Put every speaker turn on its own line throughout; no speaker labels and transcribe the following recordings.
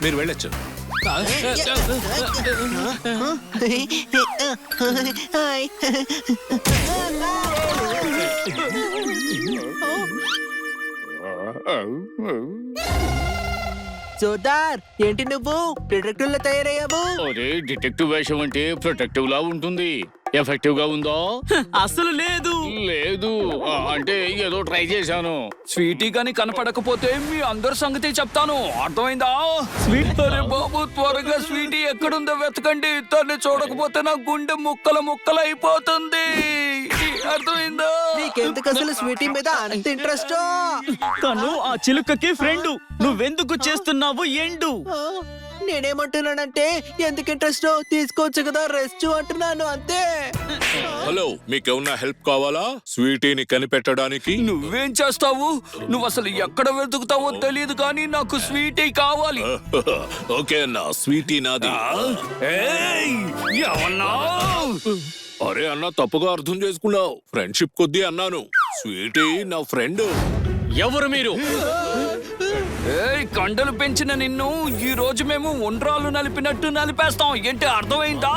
మీరు వెళ్ళొచ్చు.
జోర్దార్, ఏంటి నువ్వు డిటెక్టివ్ లా తయారయ్యావు?
అరే డిటెక్టివ్ వేషం అంటే ప్రొటెక్టివ్ లా ఉంటుంది. ఎఫెక్టివ్ గా ఉందో?
అసలు లేదు.
లేదు అంటే ఏదో ట్రై చేశాను.
స్వీటీ గాని కనపడకపోతే మీ అందరి సంగతి చెప్తాను, అర్థమైందా? అరే బాబు, త్వరగా స్వీటీ ఎక్కడుందో వెతకండి. తన్ని చూడకపోతే నా గుండె ముక్కలు ముక్కలు అయిపోతుంది. అర్థమైందా?
నీకెందుకు అసలు స్వీటీ మీద అంత ఇంట్రెస్ట్?
తను ఆ చిలుకకి ఫ్రెండ్. నువ్వెందుకు చేస్తున్నావు ఎండు?
నేనేమంటున్నానంటే ఎందుకు ఇంట్రెస్ట్ తీసుకోవచ్చు కదా, రెస్ట్ అంటున్నాను అంతే.
హలో, మీకేమన్నా హెల్ప్ కావాలా స్వీటీని కనిపెట్టడానికి?
నువ్వేం చేస్తావు? నువ్వు అసలు ఎక్కడ వెతుకుతావో తెలియదు కానీ నాకు స్వీటీ కావాలి.
ఓకే అన్న, స్వీటీ నాది.
ఏయ్, ఏమన్నా?
అరే అన్న, తప్పుగా అర్థం చేసుకున్నావు. ఫ్రెండ్షిప్ కొద్దీ అన్నాను. స్వీటీ నా ఫ్రెండ్.
ఎవరు మీరు?
ఏయ్, కండలు పెంచిన నిన్ను ఈ రోజు మేము ఉండ్రాలు నలిపినట్టు నలిపేస్తాం. ఏంటి అర్థమైందా?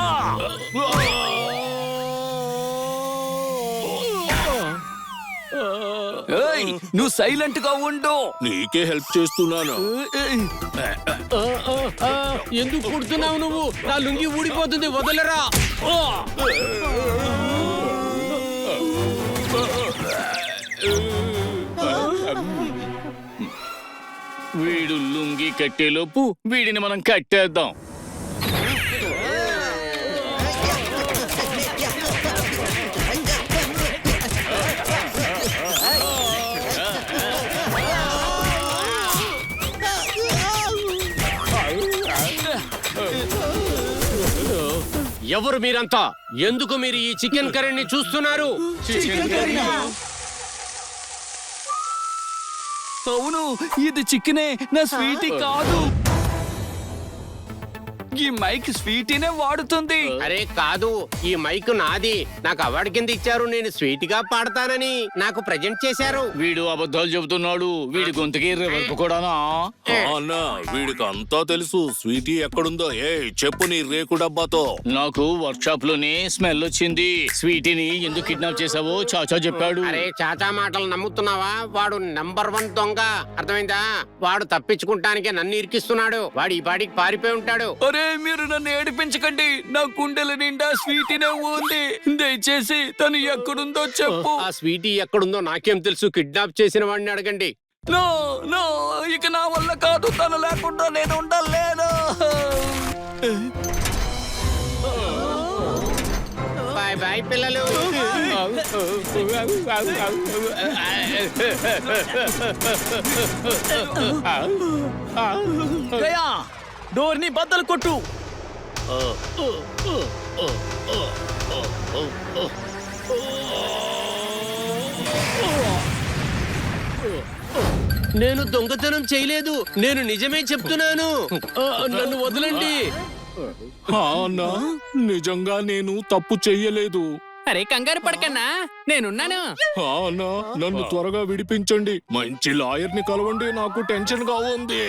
ఏయ్, నువ్వు సైలెంట్ గా ఉండు.
నీకే హెల్ప్ చేస్తున్నాను.
ఎందుకు కుడుతున్నావు నువ్వు? నా లుంగి ఊడిపోతుంది, వదలరా.
వీడు లుంగి కట్టేలోపు వీడిని మనం కట్టేద్దాం.
ఎవరు మీరంతా? ఎందుకు మీరు ఈ చికెన్ కర్రీని చూస్తున్నారు?
అవును, ఇది చికెనే, నా స్వీటీ కాదు. ఈ మైక్ స్వీటీనే వాడుతుంది.
అరే కాదు, ఈ మైక్ నాది. నాకు అవార్డు కింద ఇచ్చారు. నేను స్వీట్ గా పాడతానని నాకు ప్రజెంట్ చేశారు.
వీడు అబద్ధాలు చెబుతున్నాడు. వీడి గొంతుకి రివర్పు కూడానా?
అన్నా, వీడికి అంతా తెలుసు. స్వీటీ ఎక్కడుందో చెప్పు నీ రేకు డబ్బాతో.
నాకు వర్క్ షాప్ లోనే స్మెల్ వచ్చింది. స్వీటీని ఎందుకు కిడ్నాప్ చేసావో చాచా చెప్పాడు.
అరే చాచా మాటలు నమ్ముతున్నావా? వాడు నంబర్ 1 దొంగ, అర్థమైందా? వాడు తప్పించుకుంటానికే నన్ను ఇరికిస్తున్నాడు. వాడు ఈ పాటికి పారిపోయి ఉంటాడు.
అరే మీరు నన్ను ఏడిపించకండి. నా గుండెల నిండా స్వీటీనే ఉంది. దయచేసి తను ఎక్కడుందో చెప్పు.
ఆ స్వీటీ ఎక్కడుందో నాకేం తెలుసు? కిడ్నాప్ చేసిన వాడిని అడగండి.
నో నో, ఇక నా వల్ల కాదు. తను లేకుండా నేను ఉండలేను.
బాయ్ బాయ్ పిల్లలు.
గయా, డోర్ ని బద్దలు కొట్టు.
నేను దొంగతనం చేయలేదు. నేను నిజమే చెప్తున్నాను. నన్ను వదలండి.
అన్నా, నిజంగా నేను తప్పు చెయ్యలేదు.
అరే కంగారు పడకన్నా, నేనున్నాను.
అన్నా, నన్ను త్వరగా విడిపించండి. మంచి లాయర్ ని కలవండి, నాకు టెన్షన్ గా ఉంది.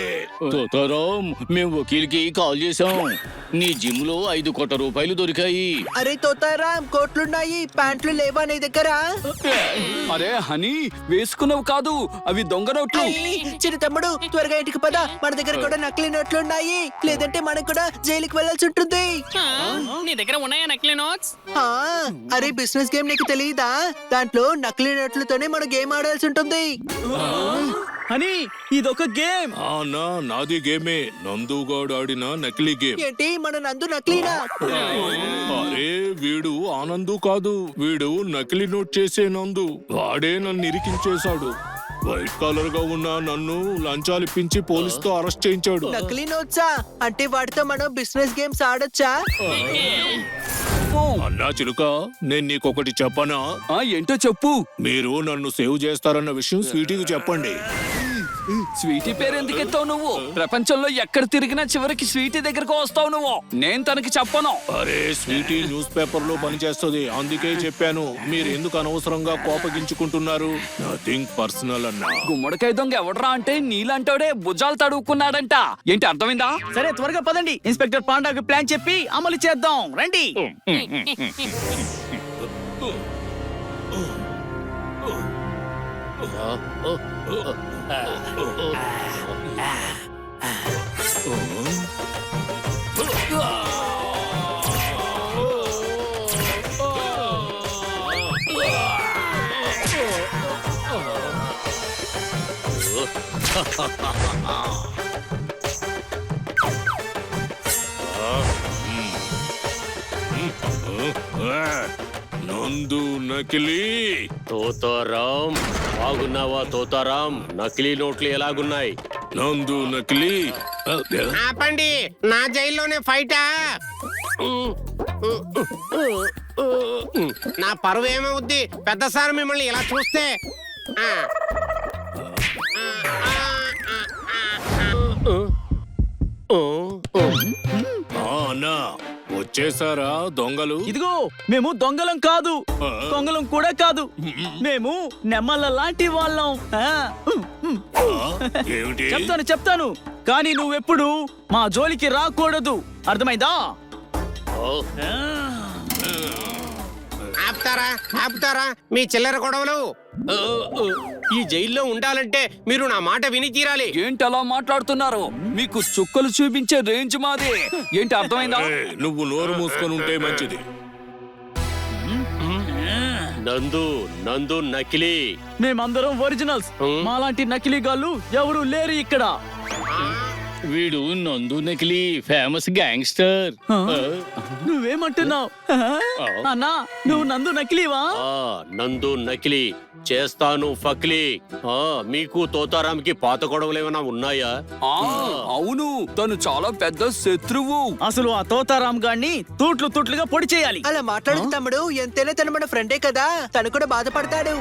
తోతారాం, మేము వకీల్కి కాల్ చేసాం. నీ జిమ్ లో 5 కోట్ల రూపాయలు దొరికాయి.
అరే తోతారాం, కోట్లున్నాయి, ప్యాంట్లు లేవా నీ దగ్గర?
అరే హనీ, వేసుకున్నావు కాదు, అవి దొంగ నోట్లు.
చిన్న తమ్ముడు, త్వరగా ఇంటికి పద. మన దగ్గర కూడా నకిలీ నోట్లున్నాయి. లేదంటే మనం కూడా జైలుకి వెళ్ళాల్సి ఉంటుంది.
నీ దగ్గర ఉన్నాయా నకిలీ నోట్స్?
ఆ, అరే బిజినెస్ గేమ్ నీకు తెలియదా? దాంట్లో నకిలీ నోట్లతోనే మనం గేమ్ ఆడాల్సి ఉంటుంది.
హనీ, ఇదొక గేమ్.
అన్నా, నాది గేమే. నందుగాడు ఆడిన నకిలీ గేమ్.
ఏంటి, మన నందు నకిలీనా?
అరే వీడు ఆనందు కాదు, వీడు నకిలీ నోట్ చేసే నందు. వాడే నన్ను ఇరికించేశాడు. వైట్ కాలర్ గా ఉన్న నన్ను లంచాలిప్పించి పోలీసుతో అరెస్ట్ చేయించాడు.
నకిలీ నోట్సా? అంటే వాటితో మనం బిజినెస్ గేమ్స్ ఆడొచ్చా?
చెప్పు.
అన్నా చిలుక, నేను నీకొకటి చెప్పనా?
ఏంటో చెప్పు.
మీరు నన్ను సేవ్ చేస్తారన్న విషయం స్వీటీకి చెప్పండి.
స్వీటీ పేరు ఎందుకు ఎత్తావు నువ్వు? ప్రపంచంలో ఎక్కడ తిరిగినా చివరికి స్వీటీ దగ్గరకు వస్తావు నువ్వు. నేను తనకి చెప్పను.
అరే, స్వీటీ న్యూస్ పేపర్ లో పనిచేస్తుంది, అందుకే చెప్పాను. మీరు ఎందుకు అనవసరంగా కోపగించుకుంటున్నారు? నథింగ్ పర్సనల్ అన్నా.
గుమ్మడికాయ దొంగ ఎవడరా అంటే నీలంటోడే భుజాలు తడుక్కున్నాడంట. ఏంటి అర్థమైందా?
సరే త్వరగా పదండి, ఇన్స్పెక్టర్ పాండాకి ప్లాన్ చెప్పి అమలు చేద్దాం. రండి.
నందు నకిలీ.
తోతారాం, బాగున్నావా తోతారాం? నకిలీ నోట్లు ఎలాగున్నాయి?
నందు నకిలీ.
ఆపండి, నా జైల్లోనే ఫైటా. నా పరువు ఏమవుద్ది పెద్ద సార్ మిమ్మల్ని ఇలా చూస్తే? ఆ.
అన్నా, వచ్చేసారా దొంగలు?
ఇదిగో, మేము దొంగలం కాదు, దొంగలం కూడా కాదు, మేము నెమ్మల లాంటి వాళ్ళం.
ఏమిటి?
చెప్తాను, కానీ నువ్వెప్పుడు మా జోలికి రాకూడదు, అర్థమైందా?
ఆపుతారా మీ చిల్లర గొడవలు? ఈ జైల్లో ఉండాలంటే మీరు నా మాట విని తీరాలి.
ఏంటి అలా మాట్లాడుతున్నారు? మీకు చుక్కలు చూపించే రేంజ్ మాది. ఏంటి అర్థమైందా?
ఏయ్, నువ్వు నోరు మూసుకొని ఉంటే మంచిది.
నందు నకిలీ.
మేమందరం ఒరిజినల్స్. మాలాంటి నకిలీ గాళ్ళు ఎవరు లేరు ఇక్కడ.
వీడు నందు నకిలీ ఫేమస్ గ్యాంగ్స్టర్.
నువ్వేమంటున్నావు? అన్నా, నువ్వు నందు నకిలీవా?
నందు నకిలీ చేస్తాను ఫక్లీ. మీకు తోతారాంకి పాత గొడవలు ఏమైనా ఉన్నాయా?
అవును, తను చాలా పెద్ద శత్రువు.
అసలు ఆ తోతారాం గాన్ని తూట్లుగా పొడి చేయాలి.
అలా మాట్లాడు తమ్ముడు, ఎంతైనా తను మన ఫ్రెండే కదా, తను కూడా బాధపడతాడు.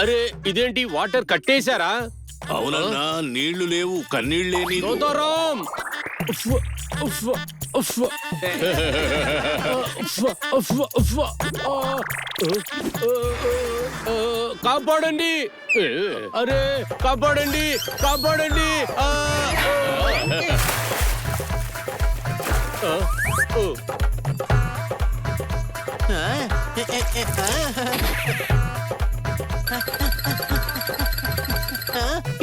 అరే, ఇదేంటి వాటర్ కట్టేశారా?
అవునన్నా, నీళ్లు లేవు, కన్నీళ్లే నీరు.
తోతారాం, కాపాడండి! అరే, కాపాడండి!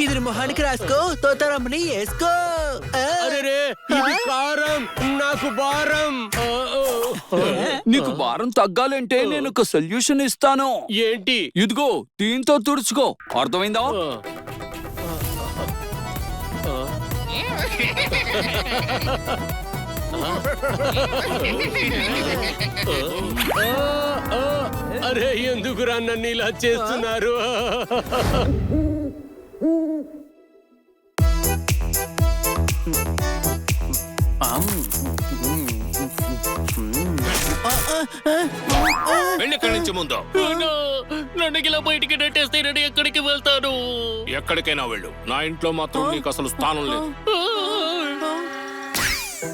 ఇది మొహానికి రాసుకో, తోతారమ్మని వేసుకో.
అరే, ఇది కారం, నాకు భారం.
నీకు భారం తగ్గాలంటే నేను ఒక సొల్యూషన్ ఇస్తాను.
ఏంటి?
ఇదిగో, దీంతో తుడుచుకో, అర్థమైందా?
అరే, ఎందుకురా నన్ను ఇలా చేస్తున్నారు?
వెళ్ళి ఇక్కడి నుంచి ముందు.
నన్ను ఇలా బయటికి నెట్టేస్తే నేను ఎక్కడికి వెళ్తాను?
ఎక్కడికైనా వెళ్ళు, నా ఇంట్లో మాత్రం నీకు అసలు స్థానం లేదు.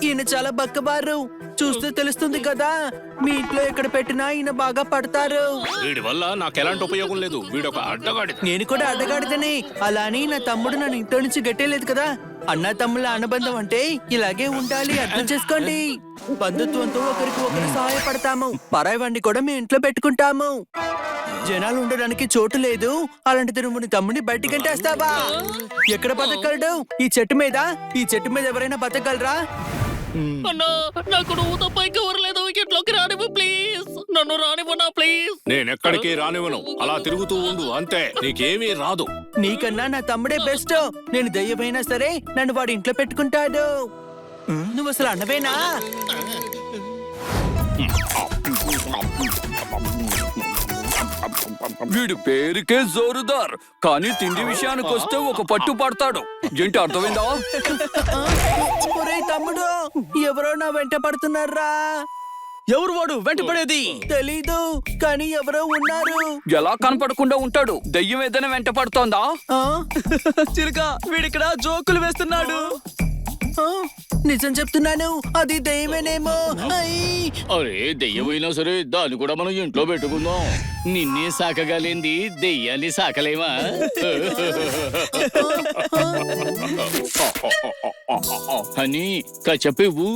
ఈయన చాలా బక్కబారు, చూస్తే తెలుస్తుంది కదా. మీ ఇంట్లో ఎక్కడ పెట్టినా ఈయన బాగా పడతారు.
వీడి వల్ల నాకు ఎలాంటి ఉపయోగం లేదు, వీడొక అడ్డగాడి.
నేను కూడా అడ్డగాడిదని, అలా అని నా తమ్ముడు నన్ను ఇంట్లో నుంచి గట్టేయలేదు కదా. అన్న తమ్ముళ్ళ అనుబంధం అంటే ఇలాగే ఉండాలి, అర్థం చేసుకోండి. బంధుత్వంతో ఒకరికి ఒకరు సహాయపడతాము, పరాయి వాడిని కూడా మీ ఇంట్లో పెట్టుకుంటాము. జనాలు ఉండడానికి చోటు లేదు, అలాంటిది నువ్వు నీ తమ్ముడిని బయటికి గంటేస్తావా? ఎక్కడ బతకగలడు? ఈ చెట్టు మీద ఎవరైనా బతకగలరా?
అన్నా, నాకు నువ్వు తప్ప ఇంకెవరు లేదు. ఇంట్లోకి రానివ్వు ప్లీజ్, నన్ను రానివ్వనా ప్లీజ్.
నేనెక్కడికి రానివ్వను, అలా తిరుగుతూ ఉండు అంతే, నీకేమీ రాదు.
నీకన్నా నా తమ్ముడే బెస్ట్. నేను దయ్యమైనా సరే నన్ను వాడి ఇంట్లో పెట్టుకుంటాడు. నువ్వు అసలు అన్నవేనా?
వీడి పేరుకే జోరుదార్, కానీ తిండి విషయానికి వస్తే ఒక పట్టు పడతాడు. ఏంటి అర్థమైందా?
ఒరేయ్ తమ్ముడు, ఎవరో నా వెంట పడుతున్నారా?
ఎవరు వాడు వెంటపడేది?
తెలీదు, కానీ ఎవరో ఉన్నారు.
ఎలా కనపడకుండా ఉంటాడు? దెయ్యం ఏదైనా వెంట పడుతోందా?
చిలుక, వీడిక్కడ జోకులు వేస్తున్నాడు.
ఆ, నిజం చెప్తున్నాను, అది దయ్యమేనేమో. అయ్.
అరే దెయ్యమైనా సరే దాన్ని కూడా మనం ఇంట్లో పెట్టుకుందాం. నిన్నే సాకగలింది దెయ్యాన్ని సాకలేమా? అని చెప్పేవు.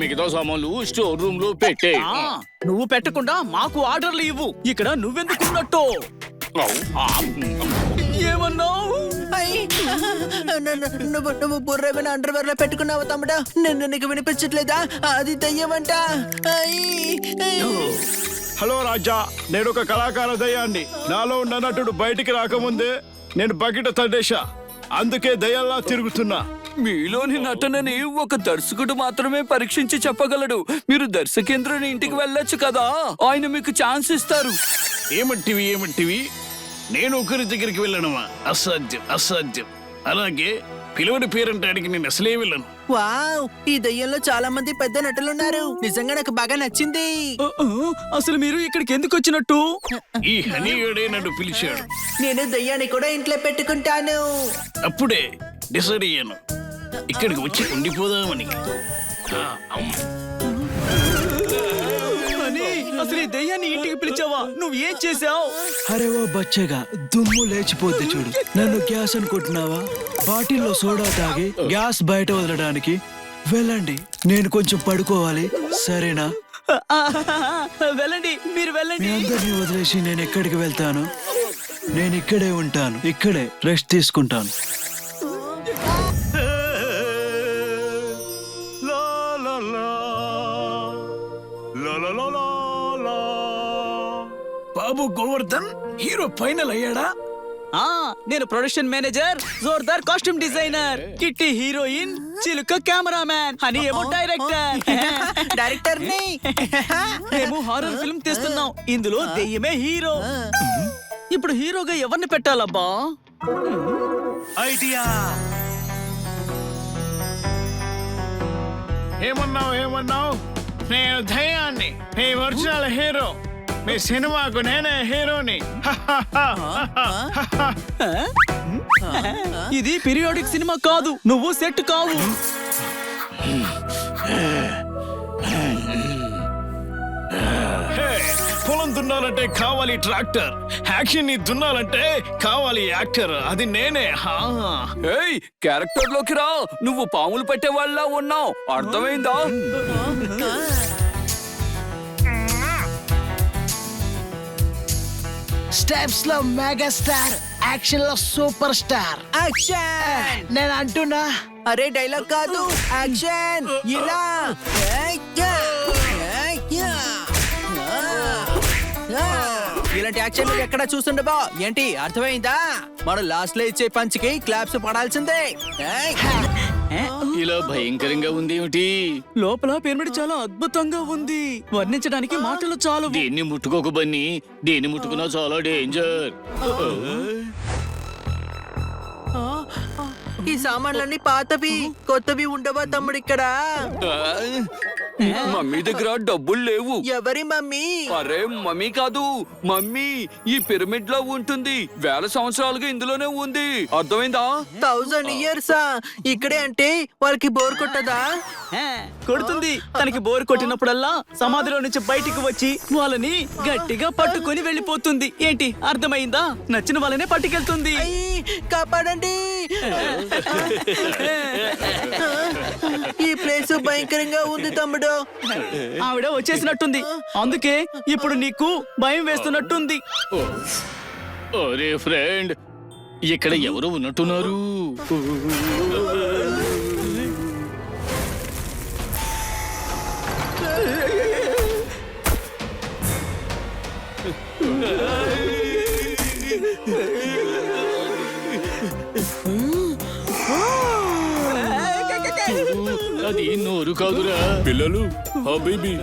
మిగతా సామాన్లు స్టోర్ రూమ్ లో పెట్టే.
నువ్వు పెట్టకుండా మాకు ఆర్డర్లు ఇవ్వు. ఇక్కడ నువ్వెందుకున్నట్టు? ఏమన్నావు? నువ్వు బుర్రమైన అండర్వేర్ లో పెట్టుకున్నావు తమ్ముడా. నిన్ను నీకు వినిపించట్లేదా? అది దయ్యమంట.
హలో రాజా, నేను ఒక కళాకార దయ్యాన్ని. నాలో ఉన్న నటుడు బయటికి రాకముందే నేను బకెట్ తడేశా, అందుకే దయ్యాల్లా తిరుగుతున్నా.
మీలోని నటనని ఒక దర్శకుడు మాత్రమే పరీక్షించి చెప్పగలడు. మీరు దర్శకేంద్రుని ఇంటికి వెళ్ళొచ్చు కదా, ఆయన మీకు ఛాన్స్ ఇస్తారు.
ఏమంటివి? నేను ఒకరి దగ్గరికి వెళ్ళనుమా? అసాధ్యం, అసాధ్యం. అలాగే పిలువని పేరంటాడికి నేను అసలే వెళ్ళను.
వావ్, ఈ దయ్యంలో చాలా మంది పెద్ద నటులున్నారు. నిజంగా నాకు బాగా నచ్చింది.
అసలు మీరు ఇక్కడికి ఎందుకు వచ్చినట్టు?
ఈ హనీగడే నన్ను పిలిచాడు.
నేను దయ్యాన్ని కూడా ఇంట్లో పెట్టుకుంటాను.
అప్పుడే డిసైడ్ అయ్యాను ఇక్కడికి వచ్చి ఉండిపోదామని.
అసలు ఈ దయ్యాన్ని ఇంటికి పిలిచావా? నువ్వు ఏం చేసావు?
అరే ఓ బచ్చగా, దుమ్ము లేచిపోద్ది చూడు. నన్ను గ్యాస్ అనుకుంటున్నావా? బాటిల్లో సోడా తాగి గ్యాస్ బయట వదలడానికి వెళ్ళండి. నేను కొంచెం పడుకోవాలి, సరేనా?
వెళ్ళండి, మీరు
మీ
వెళ్ళండి.
అందరినీ వదిలేసి నేను ఎక్కడికి వెళ్తాను? నేను ఇక్కడే ఉంటాను, ఇక్కడే రెస్ట్ తీసుకుంటాను.
బాబు గోవర్ధన్ హీరో ఫైనల్ అయ్యాడా?
నేను production manager, Jordar costume designer, Kitti heroine, Chiluka cameraman, Honey ఏమో డైరెక్టర్.
డైరెక్టర్ ని
మేము హారర్ ఫిల్మ్ తీస్తున్నాం. ఇందులో దెయ్యమే హీరో. ఇప్పుడు హీరోగా ఎవరిని పెట్టాలబ్బా?
ఐడియా. ఏమన్నావు? నేను దయ్యాన్ని, నీ ఒరిజినల్ హీరో. మీ సినిమాకు నేనే హీరోని.
ఇది పీరియాడిక్ సినిమా కాదు, నువ్వు సెట్ కావు.
పొలం దున్నాలంటే కావాలి ట్రాక్టర్, యాక్షన్ ని దున్నాలంటే కావాలి యాక్టర్. అది నేనే.
ఏయ్, క్యారెక్టర్ లోకి రా. నువ్వు పాములు పెట్టే వాళ్ళ ఉన్నావు, అర్థమైందా?
స్టెప్స్ లో మెగాస్టార్, యాక్షన్ లో సూపర్ స్టార్.
యాక్షన్.
నేను అంటున్నా,
అరే డైలాగ్ కాదు, యాక్షన్. ఇలా ఇలాంటి యాక్షన్ ఎక్కడ చూస్తుండబా? ఏంటి అర్థమైందా? మనం లాస్ట్ లో ఇచ్చే పంచ్కి క్లాప్స్ పడాల్సిందే.
ఇలా భయంకరంగా ఉంది ఏమిటి?
లోపల పిరమిడ్ చాలా అద్భుతంగా ఉంది, వర్ణించడానికి మాటలు చాలు.
దేన్ని ముట్టుకోకు బన్నీ, దేన్ని ముట్టుకున్నా చాలా డేంజర్.
ఈ సామాన్లన్నీ పాతవి, కొత్తవి ఉండవా తమ్ముడు ఇక్కడ?
మమ్మీ దగ్గర డబ్బులు లేవు.
ఎవరి మమ్మీ?
అరే మమ్మీ కాదు, మమ్మీ ఈ పిరమిడ్ లో ఉంటుంది. 1000 సంవత్సరాలుగా ఇందులోనే ఉంది, అర్థమైందా?
1000 years ఇక్కడే అంటే వాళ్ళకి బోర్ కొట్టదా?
కొడుతుంది. తనకి బోర్ కొట్టినప్పుడల్లా సమాధిలో నుంచి బయటికి వచ్చి వాళ్ళని గట్టిగా పట్టుకొని వెళ్ళిపోతుంది. ఏంటి అర్థమైందా? నచ్చిన వాళ్ళనే పట్టుకెళ్తుంది.
కాపాడండి. ఈ ప్లేస్ భయంకరంగా ఉంది తమ్ముడు.
ఆవిడ వచ్చేసినట్టుంది, అందుకే ఇప్పుడు నీకు భయం వేస్తున్నట్టుంది.
అరే ఫ్రెండ్, ఇక్కడ ఎవరు ఉన్నట్టున్నారు? అది నోరు కాదురా.
పిల్లలు హబీబీ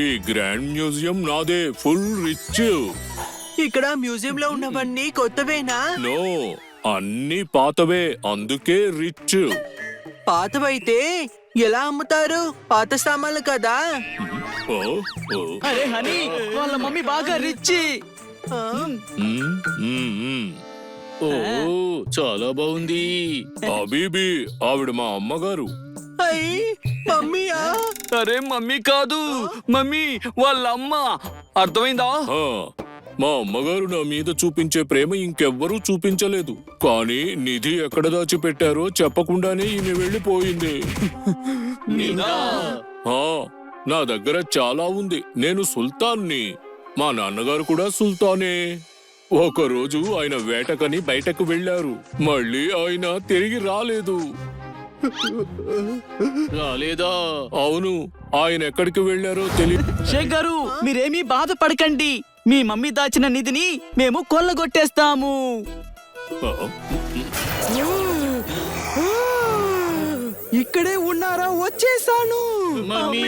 ఈ గ్రాండ్ మ్యూజియం నాదే, ఫుల్ రిచ్.
ఇక్కడ మ్యూజియం లో ఉన్నవన్నీ కొత్తవేనా?
నో, అన్ని పాతవే, అందుకే రిచ్.
పాతవైతే ఎలా అమ్ముతారు? పాత సామాన్లు కదా.
ఓ, ఓ.
అరే హనీ, వాళ్ళ మమ్మీ బాగా రిచ్.
మ్మ్, మ్మ్.
ఓ చాలా బాగుంది.
హబీబీ ఆవిడ మా అమ్మగారు.
అయ్యి మమ్మీయా?
అరే మమ్మీ కాదు, మమ్మీ వాళ్ళ అమ్మ. అర్థమైందా?
ఆ, మా అమ్మగారు నా మీద చూపించే ప్రేమ ఇంకెవ్వరూ చూపించలేదు. కానీ నిధి ఎక్కడ దాచిపెట్టారో చెప్పకుండానే ఈమె వెళ్ళిపోయింది. ఆ, నా దగ్గర చాలా ఉంది. నేను సుల్తాన్ని. మా నాన్నగారు కూడా సుల్తానే. ఒకరోజు ఆయన వేటకని బయటకు వెళ్లారు. మళ్ళీ ఆయన తిరిగి రాలేదు.
రాలేదా?
అవును, ఆయన ఎక్కడికి వెళ్లారో తెలియదు.
షేక్ గారు, మీరేమీ బాధపడకండి. మీ మమ్మీ దాచిన నిధిని మేము కొల్లగొట్టేస్తాము.
ఇక్కడే ఉన్నారా? వచ్చేసాను.
మమ్మీ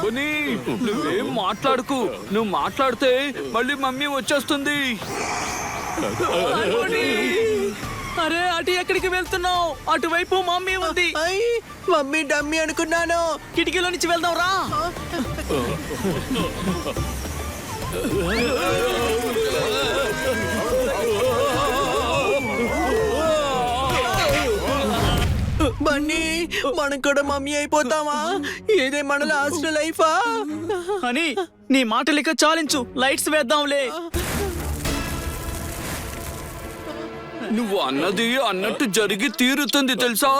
బన్నీ, నువ్వేం మాట్లాడుకు. నువ్వు మాట్లాడితే మళ్ళీ మమ్మీ వచ్చేస్తుంది.
అరే అటు ఎక్కడికి వెళ్తున్నావు? అటువైపు మమ్మీ ఉంది.
అయ్యి మమ్మీ డమ్మీ అనుకున్నాను.
కిటికీలో నుంచి వెళ్దాం రా.
బన్నీ, మనం కూడా మమ్మీ అయిపోతామా? ఏదే మన లాస్ట్ లైఫా?
అని నీ మాటలిక చాలించు, లైట్స్ వేద్దాంలే.
నువ్వు అన్నది అన్నట్టు జరిగి తీరుతుంది తెలుసా?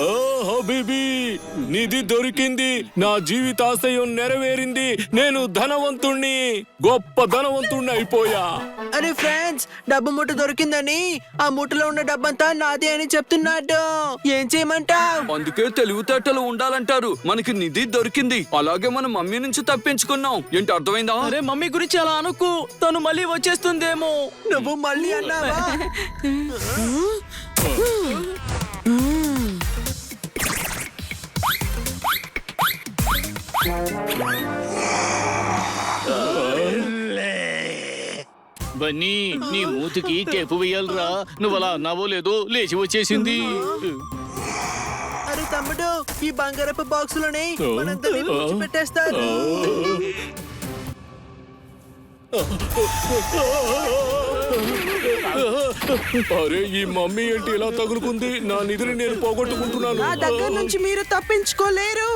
ఓ హబీబీ, నిధి దొరికింది. నా జీవితాశయం నెరవేరింది. నేను ధనవంతుణ్ణి, గొప్ప ధనవంతుణ్ణి అయిపోయా.
అరే ఫ్రెండ్స్, డబ్బు మూట దొరికిందని ఆ మూటలో ఉన్న డబ్బంతా నాదే అని చెప్తున్నాడు. ఏం చేయమంటావ్?
అందుకే తెలివితేటలు ఉండాలంటారు. మనకి నిధి దొరికింది, అలాగే మన మమ్మీ నుంచి తప్పించుకున్నాం. ఏంటి అర్థమైందా?
అరే మమ్మీ గురించి అలా అనుకు, తను మళ్ళీ వచ్చేస్తుందేమో.
నువ్వు మళ్ళీ అన్నావా?
బన్నీ, నీ మూతికి టేపు వేయాలరా. నువ్వు అలా అన్నావో లేదో లేచి వచ్చేసింది.
అరే తమ్ముడు, ఈ బంగారపు బాక్స్ లోనే మనందరినీ పెట్టేస్తారు.
అరే ఈ మమ్మీ ఏంటి ఇలా తగులుకుంది? నా నిధిని నేను పోగొట్టుకుంటున్నాను.
నా దగ్గర నుంచి మీరు తప్పించుకోలేరు.